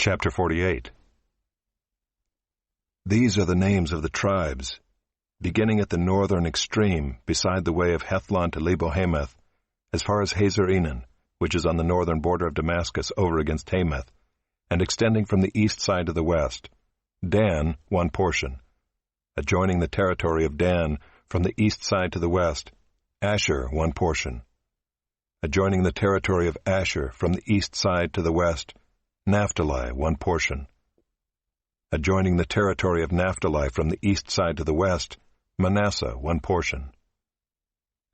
Chapter 48. These are the names of the tribes, beginning at the northern extreme, beside the way of Hethlon to Lebo-Hamath, as far as Hazar-Enan, which is on the northern border of Damascus over against Hamath, and extending from the east side to the west. Dan, one portion. Adjoining the territory of Dan from the east side to the west, Asher, one portion. Adjoining the territory of Asher from the east side to the west, Naphtali, one portion. Adjoining the territory of Naphtali from the east side to the west, Manasseh, one portion.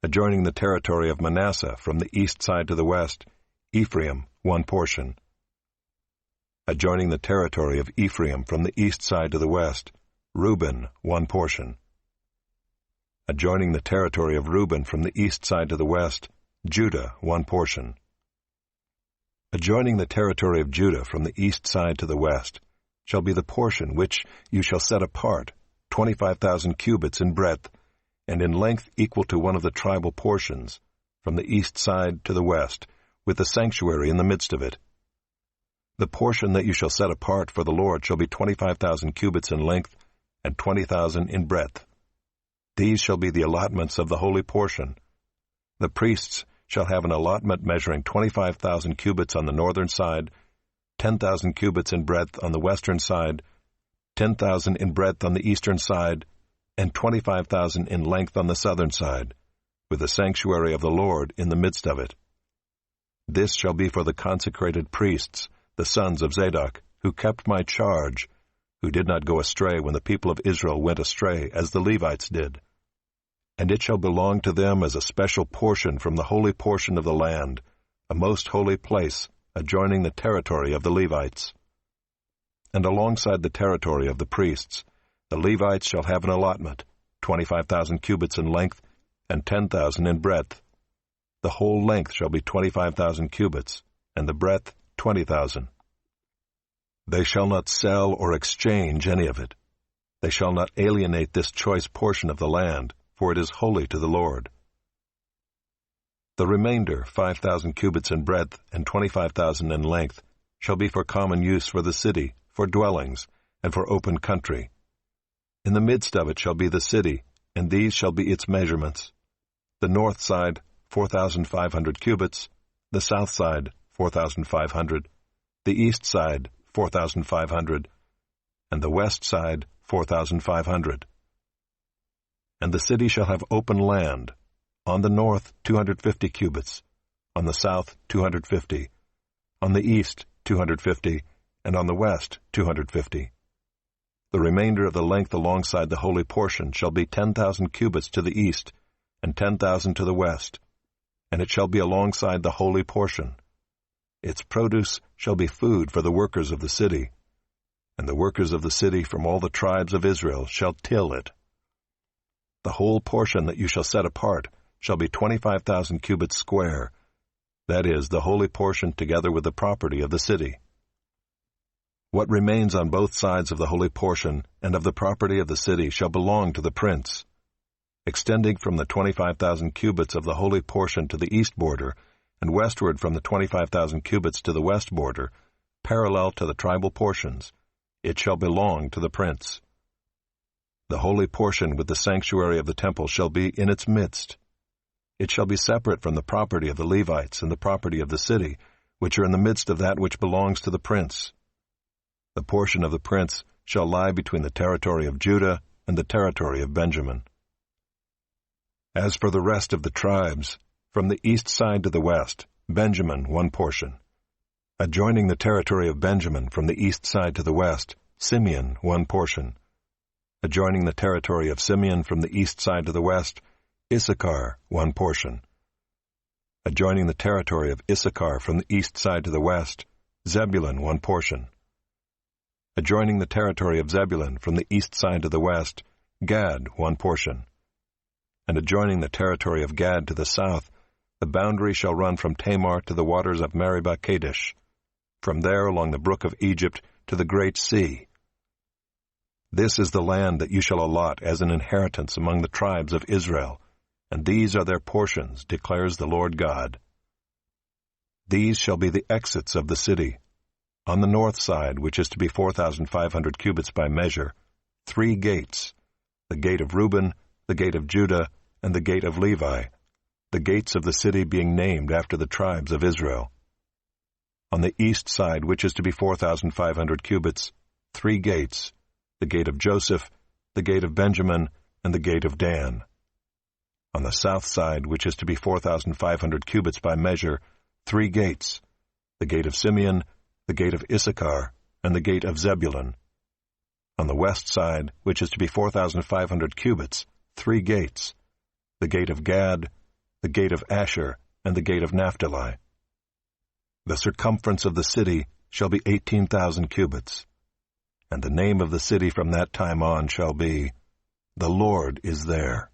Adjoining the territory of Manasseh from the east side to the west, Ephraim, one portion. Adjoining the territory of Ephraim from the east side to the west, Reuben, one portion. Adjoining the territory of Reuben from the east side to the west, Judah, one portion. Adjoining the territory of Judah from the east side to the west shall be the portion which you shall set apart, 25,000 cubits in breadth, and in length equal to one of the tribal portions, from the east side to the west, with the sanctuary in the midst of it. The portion that you shall set apart for the Lord shall be 25,000 cubits in length, and 20,000 in breadth. These shall be the allotments of the holy portion. The priests shall have an allotment measuring 25,000 cubits on the northern side, 10,000 cubits in breadth on the western side, 10,000 in breadth on the eastern side, and 25,000 in length on the southern side, with the sanctuary of the Lord in the midst of it. This shall be for the consecrated priests, the sons of Zadok, who kept my charge, who did not go astray when the people of Israel went astray, as the Levites did. And it shall belong to them as a special portion from the holy portion of the land, a most holy place, adjoining the territory of the Levites. And alongside the territory of the priests, the Levites shall have an allotment, 25,000 cubits in length, and 10,000 in breadth. The whole length shall be 25,000 cubits, and the breadth 20,000. They shall not sell or exchange any of it. They shall not alienate this choice portion of the land, for it is holy to the Lord. The remainder, 5,000 cubits in breadth and 25,000 in length, shall be for common use for the city, for dwellings, and for open country. In the midst of it shall be the city, and these shall be its measurements. The north side, 4,500 cubits, the south side, 4,500, the east side, 4,500, and the west side, 4,500. And the city shall have open land, on the north 250 cubits, on the south 250, on the east 250, and on the west 250. The remainder of the length alongside the holy portion shall be 10,000 cubits to the east, and 10,000 to the west, and it shall be alongside the holy portion. Its produce shall be food for the workers of the city, and the workers of the city from all the tribes of Israel shall till it. The whole portion that you shall set apart shall be 25,000 cubits square, that is, the holy portion together with the property of the city. What remains on both sides of the holy portion and of the property of the city shall belong to the prince. Extending from the 25,000 cubits of the holy portion to the east border, and westward from the 25,000 cubits to the west border, parallel to the tribal portions, it shall belong to the prince. The holy portion with the sanctuary of the temple shall be in its midst. It shall be separate from the property of the Levites and the property of the city, which are in the midst of that which belongs to the prince. The portion of the prince shall lie between the territory of Judah and the territory of Benjamin. As for the rest of the tribes, from the east side to the west, Benjamin one portion. Adjoining the territory of Benjamin from the east side to the west, Simeon one portion. Adjoining the territory of Simeon from the east side to the west, Issachar one portion. Adjoining the territory of Issachar from the east side to the west, Zebulun one portion. Adjoining the territory of Zebulun from the east side to the west, Gad one portion. And adjoining the territory of Gad to the south, the boundary shall run from Tamar to the waters of Meribah Kadesh, from there along the brook of Egypt to the great sea. This is the land that you shall allot as an inheritance among the tribes of Israel, and these are their portions, declares the Lord God. These shall be the exits of the city. On the north side, which is to be 4,500 cubits by measure, 3 gates, the gate of Reuben, the gate of Judah, and the gate of Levi, the gates of the city being named after the tribes of Israel. On the east side, which is to be 4,500 cubits, 3 gates, the gate of Joseph, the gate of Benjamin, and the gate of Dan. On the south side, which is to be 4,500 cubits by measure, 3 gates, the gate of Simeon, the gate of Issachar, and the gate of Zebulun. On the west side, which is to be 4,500 cubits, 3 gates, the gate of Gad, the gate of Asher, and the gate of Naphtali. The circumference of the city shall be 18,000 cubits, and the name of the city from that time on shall be, The Lord is there.